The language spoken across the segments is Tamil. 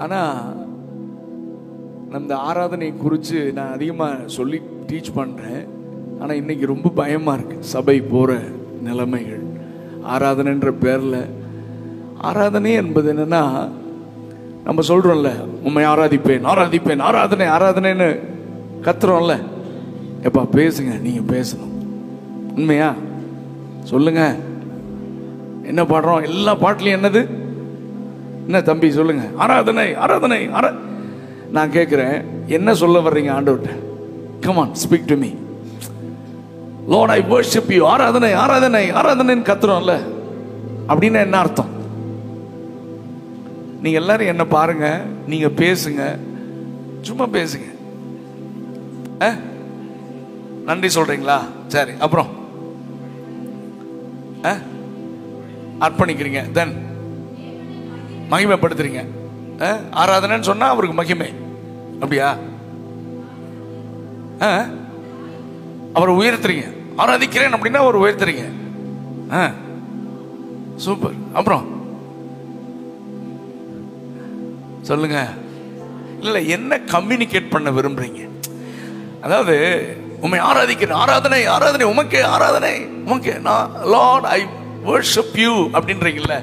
ஆனால் அந்த ஆராதனை குறித்து நான் அதிகமாக சொல்லி டீச் பண்ணுறேன். ஆனால் இன்றைக்கி ரொம்ப பயமாக இருக்குது சபை போகிற நிலைமைகள். ஆராதனைன்ற பேரில் ஆராதனை என்பது என்னென்னா, நம்ம சொல்கிறோம்ல, உண்மை ஆராதிப்பேன் ஆராதிப்பேன் ஆராதனை ஆராதனைன்னு கத்துறோம்ல. எப்பா பேசுங்க, நீங்கள் பேசணும். உண்மையா சொல்லுங்க. என்ன பாடுறோம்? எல்லா பாட்டுலையும் என்னது? என்ன தம்பி சொல்லுங்க? ஆராதனை ஆராதனை நான் கேட்குறேன், என்ன சொல்ல வர்றீங்க ஆண்டவர்கிட்ட? Come on, speak to me. Lord I worship you. ஆராதனை ஆராதனை ஆராதனைன்னு கத்துறோம்ல, அப்படின்னு என்ன அர்த்தம்? நீங்க எல்லாரும் என்ன பாருங்க, நீங்க பேசுங்க, சும்மா பேசுங்க. நன்றி சொல்றீங்களா? சரி, அப்புறம் அர்ப்பணிக்கிறீங்க, தென் மகிமைப்படுத்துறீங்க. ஆராதனைன்னு சொன்னா அவருக்கு மகிமை, அப்படியா? அவரை உயர்த்துறீங்க. ஆராதிக்கிறேன் அப்படின்னா அவர் உயர்த்துறீங்க. சூப்பர். அப்புறம் சொல்லுங்க. இல்ல, என்ன கம்யூனிகேட் பண்ண விரும்புறீங்க? அதாவது உம்மை ஆராதிக்கிறேன், ஆராதனை ஆராதனை உமக்கே, ஆராதனை உமக்கே. நான் லார்ட் ஐ வர்ஷிப் யூ அப்படின்றீங்கல்ல,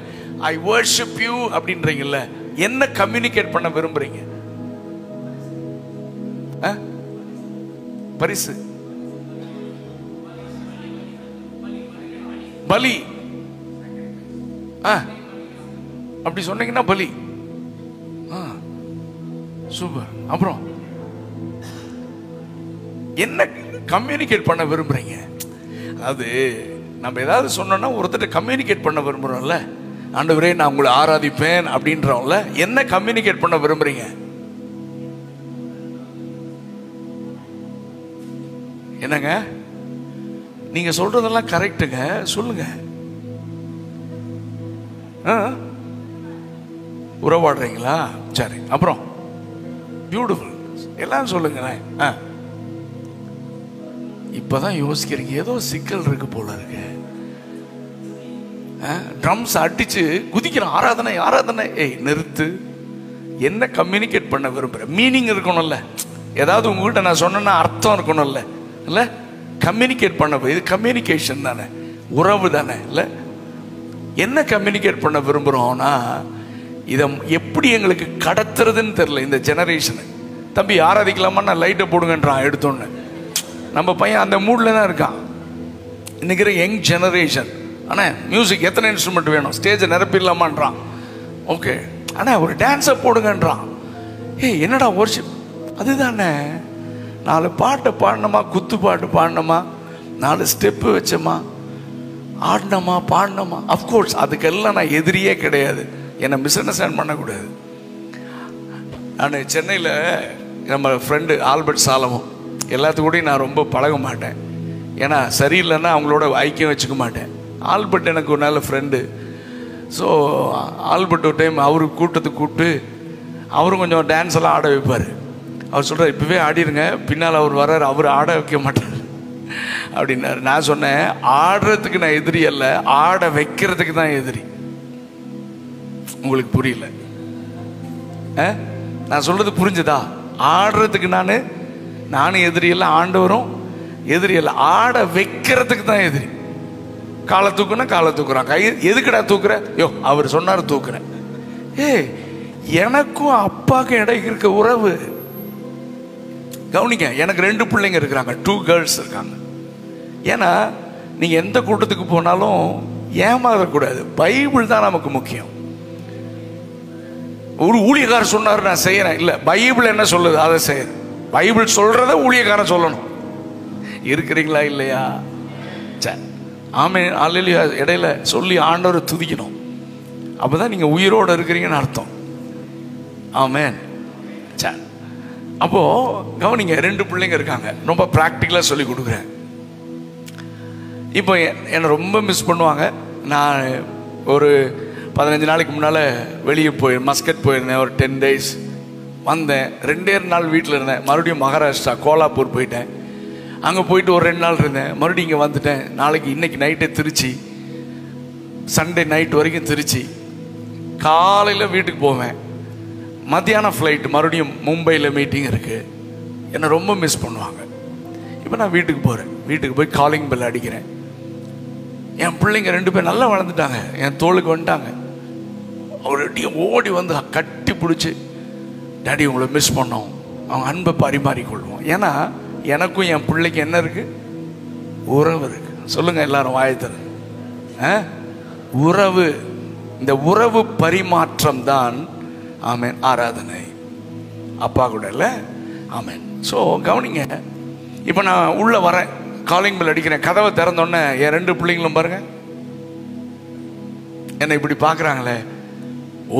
ஐ வர்ஷிப் யூ அப்படின்றீங்கல்ல, என்ன கம்யூனிகேட் பண்ண விரும்புறீங்க? பரிசு, பலி, அப்படி சொன்னீங்கன்னா பலி. சூப்பர். அப்புறம் என்ன கம்யூனிகேட் பண்ண விரும்புறீங்க? அதாவது நம்ம ஏதாவது சொன்னோம்னா ஒருத்தர் கம்யூனிகேட் பண்ண விரும்புறோம்ல. ஆண்டவரே நான் உங்களை ஆராதிப்பேன் அப்படின்றோம்ல, என்ன கம்யூனிகேட் பண்ண விரும்புறீங்க? என்னங்க நீங்க சொல்றதெல்லாம் கரெக்டுங்க, சொல்லுங்க. உறவாடுறீங்களா? சரி, அப்புறம் பியூட்டிஃபுல் எல்லாம் சொல்லுங்க. இப்பதான் யோசிக்கிறீங்க, ஏதோ சிக்கல் இருக்கு போல இருக்கு. ட்ரம்ஸ் அடிச்சு குதிக்கிறோம், ஆராதனை ஆராதனை. நிறுத்து. என்ன கம்யூனிகேட் பண்ண விரும்புற? மீனிங் இருக்கணும்ல. ஏதாவது உங்ககிட்ட நான் சொன்னா அர்த்தம் இருக்கணும்ல. இல்ல, கம்யூனிகேட் பண்ண, இது கம்யூனிகேஷன் தானே, உறவு தானே. இல்ல, என்ன கம்யூனிகேட் பண்ண விரும்புறோம்னா, இதை எப்படி எங்களுக்கு கடத்துறதுன்னு தெரியல இந்த ஜெனரேஷனு. தம்பி ஆராதிக்கலாமா? நான் லைட்டை போடுங்கன்றான் எடுத்தோன்னு. நம்ம பையன் அந்த மூடில் தான் இருக்கான். இன்னைக்கு யங் ஜெனரேஷன். ஆனால் மியூசிக் எத்தனை இன்ஸ்ட்ருமெண்ட் வேணும், ஸ்டேஜை நிரப்பிடலாமான்றான். ஓகே, ஆனால் ஒரு டான்ஸை போடுங்கன்றான். என்னடா வர்ஷிப்? அதுதானே, 4 பாட்டை பாடினோமா, குத்து பாட்டு பாடினோமா, 4 ஸ்டெப்பு வச்சோமா, ஆடினோமா, பாடினோமா. அஃப்கோர்ஸ் அதுக்கெல்லாம் நான் எதிரியே கிடையாது, என்னை மிஸ் அண்டர்ஸ்டாண்ட் பண்ணக்கூடாது. நான் சென்னையில் நம்ம ஃப்ரெண்டு ஆல்பர்ட் சாலமன், எல்லாத்துக்கூடையும் நான் ரொம்ப பழக மாட்டேன், ஏன்னா சரியில்லைன்னா அவங்களோட ஐக்கியம் வச்சுக்க மாட்டேன். ஆல்பர்ட் எனக்கு ஒரு நல்ல ஃப்ரெண்டு. ஸோ ஆல்பர்ட் ஒரு டைம் அவரு கூட்டத்துக்கு கூப்பிட்டு அவரும் கொஞ்சம் டான்ஸ் எல்லாம் ஆட வைப்பார். அவர் சொல்கிறார், இப்போவே ஆடிடுங்க, பின்னால் அவர் வர்றார், அவர் ஆட வைக்க மாட்டார் அப்படின்னாரு. நான் சொன்னேன், ஆடுறதுக்கு நான் எதிரி அல்ல, ஆட வைக்கிறதுக்கு தான் எதிரி. உங்களுக்கு புரியல? நான் சொல்றது புரிஞ்சுதா? ஆடுறதுக்கு நானும் எதிரி இல்லை, ஆண்டவரும் எதிரி இல்லை, ஆட வைக்கிறதுக்கு தான் எதிரி. காலை தூக்குனா காலை தூக்குறான், கை எதுக்குடா தூக்குற? யோ அவர் சொன்னார் தூக்குறேன். எனக்கும் அப்பாவுக்கும் இடையே இருக்க உறவு கவனிங்க. எனக்கு 2 பிள்ளைங்க இருக்கிறாங்க, 2 கேர்ள்ஸ் இருக்காங்க. ஏன்னா நீங்க எந்த கூட்டத்துக்கு போனாலும் ஏமாறக்கூடாது, பைபிள் தான் நமக்கு முக்கியம். ஒரு ஊழியக்காரர் சொன்னார் நான் செய்யறேன், இல்ல பைபிள் என்ன சொல்லுது அதை செய்யறேன். பைபிள் சொல்றத ஊழியக்காரன் சொல்லணும். இருக்கிறீங்களா இல்லையா? ஆமென், அல்லேலூயா. இடையில சொல்லி ஆண்டவரை துதிக்கணும், அப்பதான் நீங்க உயிரோடு இருக்கிறீங்கன்னு அர்த்தம். ஆமென். அப்போ கவனிங்க, 2 பிள்ளைங்க இருக்காங்க, ரொம்ப பிராக்டிக்கலா சொல்லி கொடுக்குறேன். இப்போ என்னை ரொம்ப மிஸ் பண்ணுவாங்க. நான் ஒரு 15 நாளைக்கு முன்னால் வெளியே மஸ்கட் போயிருந்தேன், ஒரு 10 days வந்தேன். 2 நாள் வீட்டில் இருந்தேன். மறுபடியும் மகாராஷ்டிரா கோலாப்பூர் போயிட்டேன். அங்கே போயிட்டு ஒரு 2 நாள் இருந்தேன். மறுபடியும் இங்கே வந்துட்டேன். இன்னைக்கு நைட்டே திருச்சி, சண்டே நைட் வரைக்கும் திருச்சி. காலையில் வீட்டுக்கு போவேன், மத்தியானம் ஃப்ளைட், மறுபடியும் மும்பையில் மீட்டிங் இருக்குது. என்னை ரொம்ப மிஸ் பண்ணுவாங்க. இப்போ நான் வீட்டுக்கு போகிறேன். வீட்டுக்கு போய் காலிங் பெல் அடிக்கிறேன். என் பிள்ளைங்க 2 பேர் நல்லா வளர்ந்துட்டாங்க, என் தோளுக்கு வந்துட்டாங்க. அவருடையும் ஓடி வந்து கட்டி பிடிச்சி, டாடி உங்களை மிஸ் பண்ணோம், அவங்க அன்பை பரிமாறிக்கொள்வோம். ஏன்னா எனக்கும் என் பிள்ளைக்கு என்ன இருக்குது? உறவு இருக்குது. சொல்லுங்கள் எல்லாரும் வாயத்தரு. உறவு. இந்த உறவு பரிமாற்றம் தான் ஆமென் ஆராதனை. அப்பா கூட இல்லை. ஆமென். ஸோ கவனிங்க, இப்போ நான் உள்ளே வரேன், காலிங் பெல் அடிக்கிறேன். கதவை திறந்தோடனே என் 2 பிள்ளைங்களும் பாருங்க என்னை இப்படி பார்க்குறாங்களே,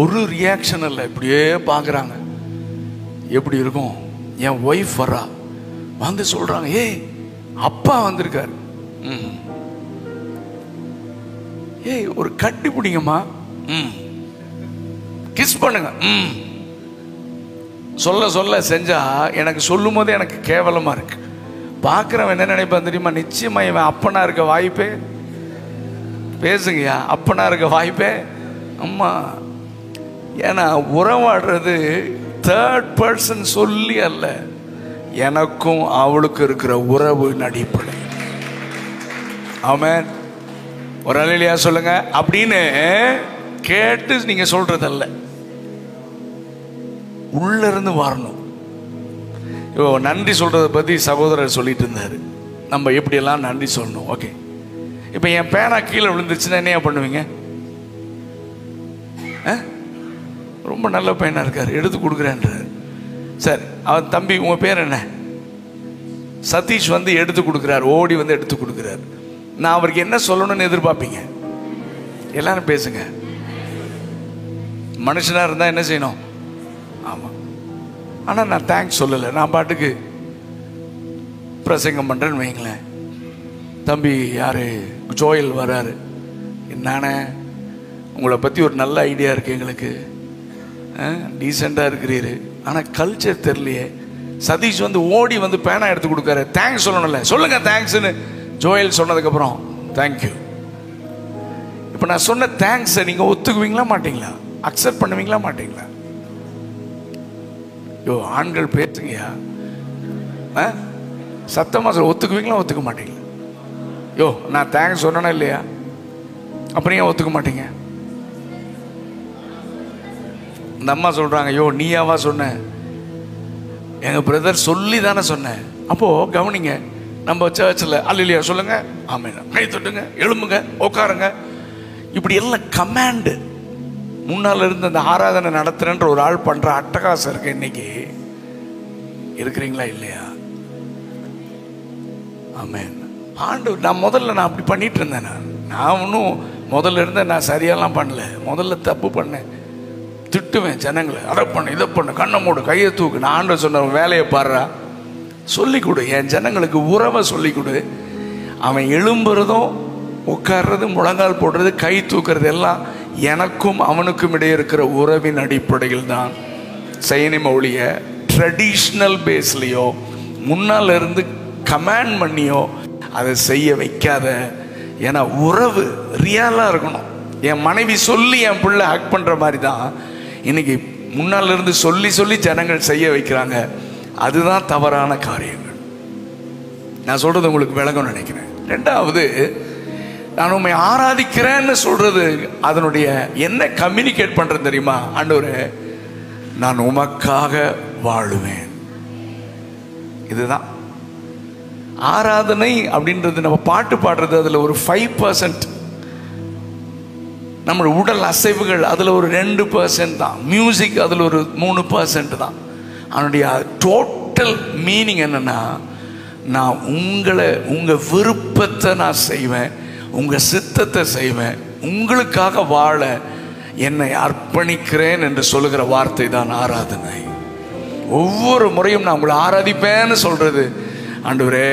ஒரு ரியாக்ஷன் இல்லை, இப்படியே பார்க்குறாங்க. எப்படி இருக்கும்? என் ஒய்ஃப் வரா, வந்து சொல்கிறாங்க, ஏய் அப்பா வந்திருக்காரு. ஏய் ஒரு கட்டி பிடிங்கம்மா, கிஸ் பண்ணுங்க. சொல்ல சொல்ல செஞ்சா எனக்கு சொல்லும் போதே எனக்கு கேவலமா இருக்கு. பார்க்குறவன் என்ன நினைப்பான் தெரியுமா? நிச்சயமா இவன் அப்பனா இருக்க வாய்ப்பே, பேசுங்கய்யா, அப்பனா இருக்க வாய்ப்பே. அம்மா, ஏன்னா உறவாடுறது தேர்ட் பர்சன் சொல்லி அல்ல, எனக்கும் அவளுக்கு இருக்கிற உறவு அடிப்படை. ஆமென். ஒரு அல்லேலூயா சொல்லுங்க. அப்படின்னு கேட்டு நீங்க சொல்றதல்ல, உள்ள இருந்து வரணும். இப்போ நன்றி சொல்றதை பத்தி சகோதரர் சொல்லிட்டு இருந்தாரு, நம்ம எப்படியெல்லாம் நன்றி சொல்லணும். ஓகே, இப்போ என் பேனா கீழே விழுந்துச்சுன்னா என்ன பண்ணுவீங்க? ரொம்ப நல்ல பையனா இருக்காரு, எடுத்து கொடுக்குறேன்றாரு. சரி, அவன் தம்பி உங்க பேர் என்ன? சதீஷ் வந்து எடுத்து கொடுக்குறாரு, ஓடி வந்து எடுத்து கொடுக்குறாரு. நான் அவருக்கு என்ன சொல்லணும்னு எதிர்பார்ப்பீங்க? எல்லாரும் பேசுங்க. மனுஷனா இருந்தா என்ன செய்யணும்? ஆமா. ஆனா நான் தேங்க்ஸ் சொல்லலை, நான் பாட்டுக்கு பிரசங்கம் பண்றேன்னு வைங்களேன். தம்பி யாரு ஜோயல் வராரு, நானே உங்களை பத்தி ஒரு நல்ல ஐடியா இருக்கு எங்களுக்கு, டீசெண்டா இருக்கிறீரு, ஆனா கல்ச்சர் தெரியலையே. சதீஷ் வந்து ஓடி வந்து பேனா எடுத்து கொடுக்காரு, தேங்க்ஸ் சொல்லணும்ல, சொல்லுங்க தேங்க்ஸ்ன்னு. ஜோயல் சொன்னதுக்கப்புறம் தேங்க்யூ. இப்போ நான் சொன்ன தேங்க்ஸை நீங்கள் ஒத்துக்குவீங்களா மாட்டீங்களா? அக்செப்ட் பண்ணுவீங்களா மாட்டீங்களா? யோ ஆண்கள் பேசுங்கய்யா, சத்தமாக சொல்ல, ஒத்துக்குவீங்களா ஒத்துக்க மாட்டீங்களா? யோ நான் தேங்க்ஸ் சொன்னேனா இல்லையா? அப்புறம் ஏன் ஒத்துக்க மாட்டீங்க? இந்த அம்மா சொல்கிறாங்க, யோ நீயாவா சொன்ன? எங்கள் பிரதர் சொல்லி தானே சொன்னேன். அப்போது கவனிங்க, நம்ம சர்ச்சில் அல்லேலூயா சொல்லுங்க, ஆமென், கை தொட்டுங்க, எழும்புங்க, உட்காருங்க, இப்படி எல்லாம் கமாண்டு. முன்னால் இருந்து அந்த ஆராதனை நடத்துறேன்ற ஒரு ஆள் பண்ற அட்டகாசம் இருக்கு. இன்னைக்கு இருக்கிறீங்களா இல்லையா? ஆமென். ஆண்டவர், நான் முதல்ல அப்படி பண்ணிட்டு இருந்தேன். நான் ஒன்றும் முதல்ல இருந்தேன், நான் சரியாலாம் பண்ணல. முதல்ல தப்பு பண்ணேன், திட்டுவேன் ஜனங்களை, அதை பண்ணு இதை பண்ணு, கண்ணை மூடு, கையை தூக்கு. நான் ஆண்டவர் சொன்ன வேலையை பாடுறா, சொல்லிக் கொடு, என் ஜனங்களுக்கு உறவை சொல்லிக் கொடு. அவன் எழும்புறதும் உட்கார்றது, முழங்கால் போடுறது, கை தூக்குறது எல்லாம் எனக்கும் அவனுக்கும் இடையே இருக்கிற உறவின் அடிப்படையில் தான் செய்யணுமே ஒழிய ட்ரெடிஷ்னல் பேஸ்லையோ முன்னால் இருந்து கமாண்ட் பண்ணியோ அதை செய்ய வைக்காத. ஏன்னா உறவு ரியலாக இருக்கணும். என் மனைவி சொல்லி என் பிள்ளை ஹக் பண்ணுற மாதிரி தான் இன்னைக்கு முன்னால் இருந்து சொல்லி சொல்லி ஜனங்கள் செய்ய வைக்கிறாங்க. அதுதான் தவறான காரியங்கள். நான் சொல்றது உங்களுக்கு விளக்கம் நினைக்கிறேன். ரெண்டாவது, நான் உண்மை ஆராதிக்கிறேன்னு சொல்றது அதனுடைய என்ன கம்யூனிகேட் பண்றது தெரியுமா? ஆண்டவரே நான் உமக்காக வாழுவேன். இதுதான் ஆராதனை அப்படின்றது. நம்ம பாட்டு பாடுறது அதுல ஒரு 5%, நம்ம உடல் அசைவுகள் அதுல ஒரு 2% தான், மியூசிக் அதுல ஒரு 3% தான். அதனுடைய டோட்டல் மீனிங் என்னன்னா, நான் உங்க விருப்பத்தை நான் செய்வேன், உங்க சித்தத்தை செய்வேன், உங்களுக்காக வாழ என்னை அர்ப்பணிக்கிறேன் என்று சொல்லுகிற வார்த்தை தான் ஆராதனை. ஒவ்வொரு முறையும் நான் உங்களை ஆராதிப்பேன்னு சொல்றது, ஆண்டவரே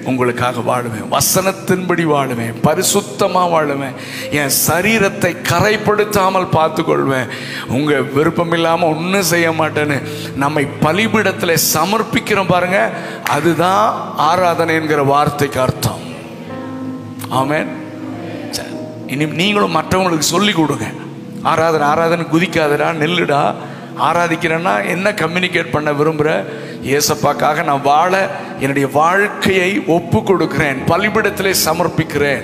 உங்களுக்காக வாழுவேன், வசனத்தின்படி வாழுவேன், பரிசுத்தமாக வாழுவேன், என் சரீரத்தை கரைப்படுத்தாமல் பார்த்துக்கொள்வேன், உங்க விருப்பம் இல்லாமல் ஒன்றும் செய்ய மாட்டேன்னு நம்மை பலிபீடத்தில் சமர்ப்பிக்கிறோம் பாருங்க. அதுதான் ஆராதனை என்கிற வார்த்தைக்கு அர்த்தம். ஆமென். இனி நீங்களும் மற்றவங்களுக்கு சொல்லி கொடுங்க, ஆராதனை ஆராதனை, குதிக்காதடா, நெல்லுடா, ஆராதிக்கிறேன்னா என்ன கம்யூனிகேட் பண்ண விரும்புகிற? ஏசப்பாக்காக நான் வாழ என்னுடைய வாழ்க்கையை ஒப்பு கொடுக்கிறேன், பலிபீடத்திலே சமர்ப்பிக்கிறேன்.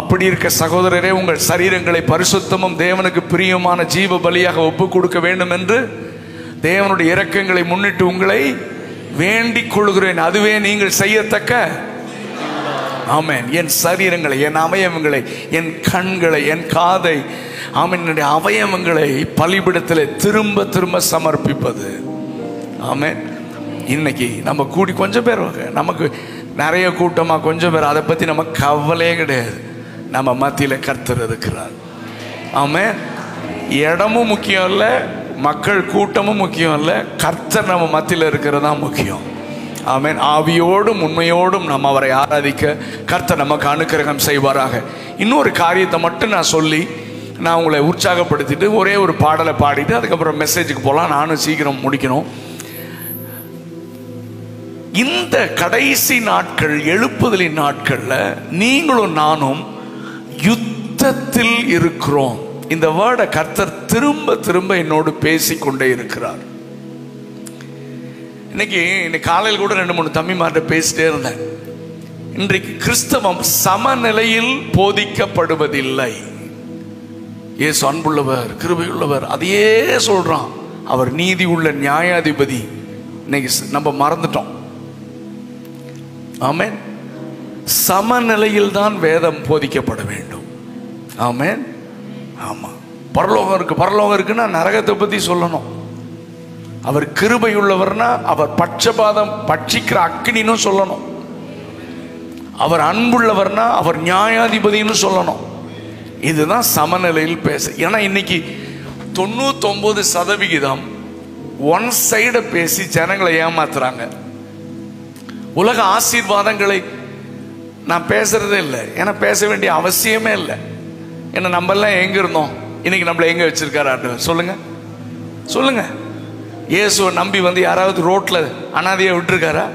அப்படி இருக்க சகோதரரே, உங்கள் சரீரங்களை பரிசுத்தமும் தேவனுக்கு பிரியமான ஜீவ பலியாக ஒப்பு கொடுக்க வேண்டும் என்று தேவனுடைய இரக்கங்களை முன்னிட்டு உங்களை வேண்டிக் கொள்கிறேன். அதுவே நீங்கள் செய்யத்தக்க. ஆமென். என் சரீரங்களை, என் அவயவங்களை, என் கண்களை, என் காதை, ஆமென், என்னுடைய அவயவங்களை பலிபீடத்தில் திரும்ப திரும்ப சமர்ப்பிப்பது. ஆமென். இன்னைக்கு நம்ம கூடி கொஞ்சம் பேர், நமக்கு நிறைய கூட்டமாக கொஞ்சம் பேர், அதை பற்றி நம்ம கவலையே கிடையாது. நம்ம மத்தியில் கர்த்தர் இருக்கிறார். ஆமென். இடமும் முக்கியம் இல்லை, மக்கள் கூட்டமும் முக்கியம் இல்லை, கர்த்தர் நம்ம மத்தியில் இருக்கிறதா முக்கியம். ஆமென். ஆவியோடும் உண்மையோடும் நம்ம அவரை ஆராதிக்க கர்த்தர் நமக்கு அனுக்கிரகம் செய்வாராக. இன்னொரு காரியத்தை மட்டும் நான் சொல்லி நான் உங்களை உற்சாகப்படுத்திட்டு ஒரே ஒரு பாடலை பாடிட்டு அதுக்கப்புறம் மெசேஜுக்கு போகலாம். நானும் சீக்கிரம் முடிக்கணும். இந்த கடைசி நாட்கள், எழுப்புதலின் நாட்களில் நீங்களும் நானும் யுத்தத்தில் இருக்கிறோம். இந்த வேர்டை கர்த்தர் திரும்ப திரும்ப என்னோடு பேசிக்கொண்டே இருக்கிறார். இன்னைக்கு காலையில் கூட 2-3 தம்பிமார்ட்ட பேசிட்டே இருந்தேன். இன்றைக்கு கிறிஸ்தவம் சமநிலையில் போதிக்கப்படுவதில்லை. இயேசு அன்புள்ளவர், கிருபையுள்ளவர், அதையே சொல்றான். அவர் நீதி உள்ள நியாயாதிபதி. இன்னைக்கு நம்ம மறந்துட்டோம். ஆமென். சமநிலையில் தான் வேதம் போதிக்கப்பட வேண்டும். ஆமென். ஆமா, பரலோகம் இருக்கு, பரலோகம் இருக்குன்னா நரகத்தை பத்தி சொல்லணும். அவர் கிருபையுள்ளவர்னா அவர் பட்சபாதம் பட்சிக்கிற அக்கினின்னு சொல்லணும். அவர் அன்புள்ளவர்னா அவர் நியாயாதிபதினு சொல்லணும். இதுதான் சமநிலையில் பேச. ஏன்னா இன்னைக்கு 99% ஒன் சைட பேசி ஜனங்களை ஏமாத்துறாங்க. உலக ஆசீர்வாதங்களை நான் பேசுறதே இல்லை, ஏன்னா பேச வேண்டிய அவசியமே இல்லை. ஏன்னா நம்ம எல்லாம் எங்க இருந்தோம், இன்னைக்கு நம்மள எங்க வச்சிருக்காரு ஆண்டவர்? சொல்லுங்க சொல்லுங்க. இயேசுவை நம்பி வந்து யாராவது ரோட்ல அனாதையா விட்டுருக்காரா?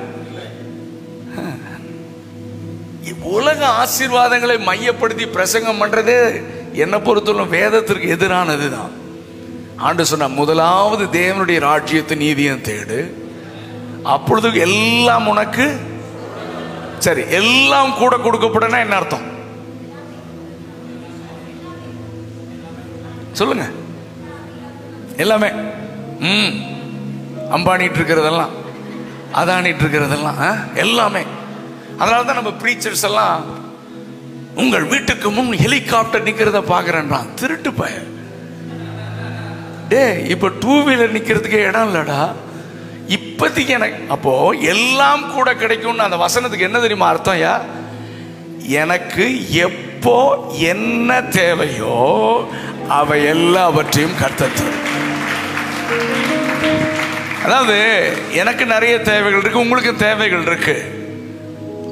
உலக ஆசீர்வாதங்களை மையப்படுத்தி பிரசங்கம் பண்றதே என்ன பொறுத்தவரை வேதத்திற்கு எதிரானது தான். ஆண்டு சொன்ன முதலாவது தேவனுடைய ராஜ்யத்தை நீதியும் தேடு, அப்பொழுது எல்லாம் உனக்கு சரி. எல்லாம் கூட கொடுக்கப்படனா என்ன அர்த்தம்? சொல்லுங்க. எல்லாமே அம்பானிட்டு இருக்கிறதெல்லாம், அதானிட்டு இருக்கிறதெல்லாம் எல்லாமே. அதனால தான் நம்ம ப்ரீச்சர்ஸ் எல்லாம் உங்கள் வீட்டுக்கு முன் ஹெலிகாப்டர் நிக்கிறத பாக்குறேன்றான். திருட்டு பய. டே, இப்ப 2 வீலர் நிக்கிறதுக்கே இடம் இல்லடா இப்போதைக்கு. எனக்கு அப்போ எல்லாம் கூட கிடைக்கும்னு அந்த வசனத்துக்கு என்ன தெரியுமா அர்த்தம்? யா, எனக்கு எப்போ என்ன தேவையோ அவை எல்லாவற்றையும் கர்த்தர். அதாவது எனக்கு நிறைய தேவைகள் இருக்கு, உங்களுக்கு தேவைகள் இருக்கு.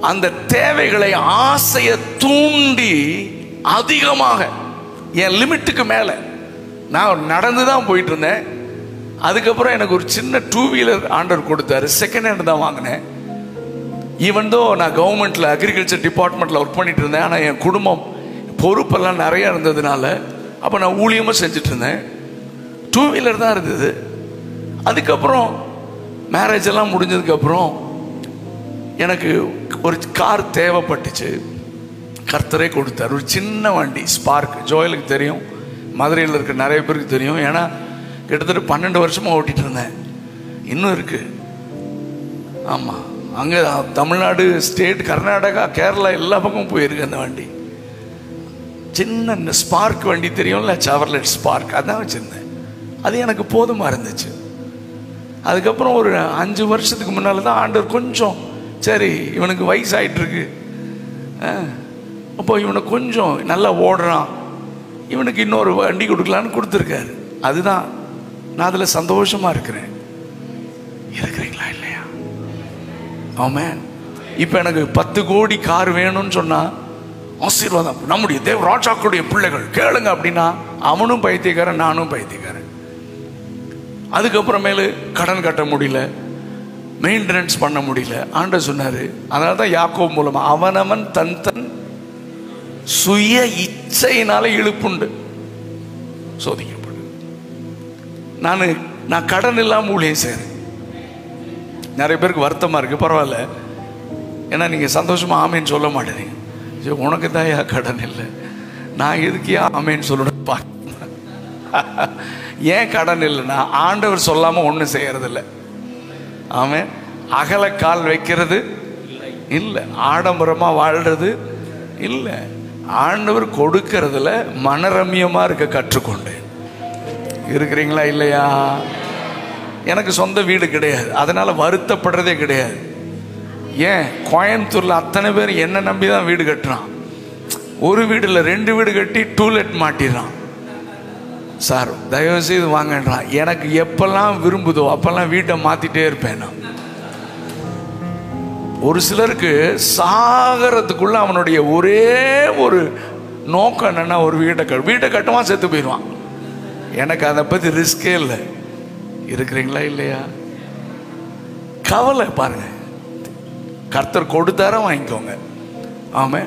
அந்த தேவைகளை ஆசையை தூண்டி அதிகமாக என் லிமிட்டுக்கு மேல நான் நடந்துதான் போயிட்டு இருந்தேன். அதுக்கப்புறம் எனக்கு ஒரு சின்ன 2 வீலர் ஆண்டவர் கொடுத்தாரு. செகண்ட் ஹேண்ட் தான் வாங்கினேன். ஈவன் தோ நான் கவர்மெண்ட்ல அக்ரிகல்ச்சர் டிபார்ட்மெண்ட்ல ஒர்க் பண்ணிட்டு இருந்தேன். ஆனால் என் குடும்பம் பொறுப்பெல்லாம் நிறைய இருந்ததுனால அப்போ நான் ஊழியமும் செஞ்சுட்டு இருந்தேன். 2 வீலர் தான் இருந்தது. அதுக்கப்புறம் மேரேஜ் எல்லாம் முடிஞ்சதுக்கப்புறம் எனக்கு ஒரு கார் தேவைப்பட்டுச்சு. கர்த்தரே கொடுத்தார். ஒரு சின்ன வண்டி, ஸ்பார்க். ஜோயலுக்கு தெரியும், மதுரையில் இருக்க நிறைய பேருக்கு தெரியும். ஏன்னா கிட்டத்தட்ட 12 வருஷமாக ஓட்டிகிட்டு இருந்தேன். இன்னும் இருக்கு. ஆமாம், அங்கே தமிழ்நாடு ஸ்டேட், கர்நாடகா, கேரளா எல்லா பக்கமும் போயிருக்கு அந்த வண்டி. சின்ன ஸ்பார்க் வண்டி தெரியும்ல, செவர்லெட் ஸ்பார்க், அதான் வச்சுருந்தேன். அது எனக்கு போதுமாக இருந்துச்சு. அதுக்கப்புறம் ஒரு 5 வருஷத்துக்கு முன்னால் தான் ஆண்டவர் கொஞ்சம் சரி இவனுக்கு வயசாகிட்டு இருக்கு, அப்போ இவனை கொஞ்சம் நல்லா ஓடுறான், இவனுக்கு இன்னொரு வண்டி கொடுக்கலான்னு கொடுத்துருக்காரு. அதுதான் நான் அதில் சந்தோஷமாக இருக்கிறேன். இருக்கிறீங்களா இல்லையா? ஆமென். இப்போ எனக்கு 10 கோடி கார் வேணும்னு சொன்னால் ஆசீர்வாதம், நம்முடைய தேவ ராஜாக்களுடைய பிள்ளைகள் கேளுங்க அப்படின்னா அவனும் பைத்தியக்காரன், நானும் பைத்தியக்காரன். அதுக்கப்புறமேலு கடன் கட்ட முடியல, மெயின்டெனன்ஸ் பண்ண முடியல. ஆண்டவர் சொன்னாரு, அதனால தான் யாக்கோபு மூலமா அவனவன் தன் தன் சுய இச்சையினால இழுப்புண்டு சோதிக்கப்படும். நான் கடன் இல்லாமல் ஊழியம் செய்கிறேன். நிறைய பேருக்கு வருத்தமாக இருக்குது, பரவாயில்ல, ஏன்னா நீங்கள் சந்தோஷமாக ஆமேன்னு சொல்ல மாட்டேறீங்க. சரி, உனக்கு தான் ஏன் கடன் இல்லை, நான் எதுக்கு ஆமேன்னு சொல்லணும் பா. ஏன் கடன் இல்லைன்னா ஆண்டவர் சொல்லாமல் ஒன்றும் செய்யறதில்லை. ஆமே, அகல கால் வைக்கிறது இல்லை, ஆடம்பரமாக வாழ்றது இல்லை, ஆண்டவர் கொடுக்கறதுல மனரம்யமாக இருக்க கற்றுக்கொண்டேன். இருக்கிறீங்களா இல்லையா? எனக்கு சொந்த வீடு கிடையாது, அதனால வருத்தப்படுறதே கிடையாது. ஏன் கோயம்புத்தூர்ல அத்தனை பேர் என்ன நம்பி தான் வீடு கட்டுறான். ஒரு வீடு இல்லை, 2 வீடு கட்டி டூலெட் மாட்டிடுறான். சார் தயவு செய்து வாங்கன்றான். எனக்கு எப்பெல்லாம் விரும்புதோ அப்பெல்லாம் வீட்டை மாத்திட்டே இருப்பேன் நான். ஒரு சிலருக்கு சாகரத்துக்குள்ள அவனுடைய ஒரே ஒரு நோக்கம் என்னன்னா, ஒரு வீட்டை கட்டுவான், செத்து போயிடுவான். எனக்கு அதை பத்தி ரிஸ்கே இல்லை. இருக்கிறீங்களா இல்லையா? கவலை பாருங்க, கர்த்தர் கொடுத்தார வாங்கிக்கோங்க. ஆமா,